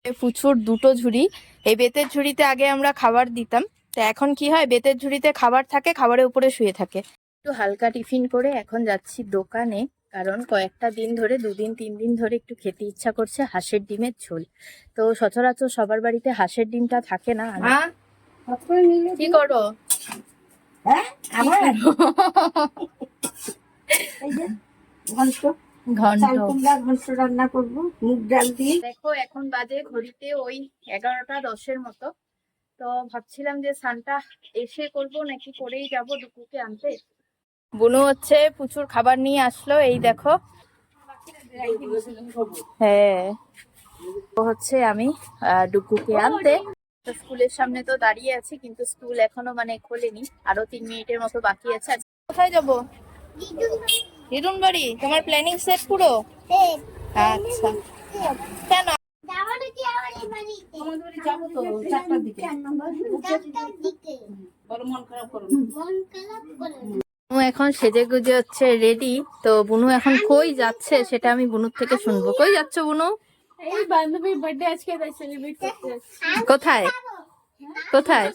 প্রচুর দুটো ঝুড়ি। এই বেতের ঝুড়িতে আগে আমরা খাবার দিতাম, তা এখন কি হয়, বেতের ঝুড়িতে খাবার থাকে, খাবারের উপরে শুয়ে থাকে। একটু হালকা টিফিন করে এখন যাচ্ছি দোকানে, কারণ কয়েকটা দিন ধরে 2-3 দিন ধরে একটু খেতে ইচ্ছা করছে হাঁসের ডিমের ঝোল। তো সচরাচর সবার বাড়িতে হাঁসের ডিমটা থাকে না। কি করো? ঘন্ট রান্না করবো মুগ ডাল দিয়ে। দেখো এখন বাজে ঘড়িতে ওই 11টা 10-এর মতো। তো ভাবছিলাম যে স্নানটা এসে করব নাকি করেই যাব দুপুরকে আনতে। বুনু হচ্ছে প্রচুর খাবার নিয়ে আসলো, এই দেখো। হ্যাঁ, তো হচ্ছে আমি ডুকুকে আনতে স্কুলের সামনে তো দাঁড়িয়ে আছি, কিন্তু স্কুল এখনো মানে খোলেনি, আরো 3 মিনিটের মতো বাকি আছে। কোথায় যাবো? দিদুন বাড়ি। তোমার প্ল্যানিং সেট পুরো? আচ্ছা, কেন? যাবো তো 4টার দিকে। বুনু এখন সেজে গুজে হচ্ছে রেডি। তো বুনু এখন কই যাচ্ছে সেটা আমি বুনুর থেকে শুনবো। কই যাচ্ছ বুনু? এই বান্ধবীর বার্থডে আজকে, তাই সেলিব্রেট করতে যাচ্ছি। কোথায় কোথায়?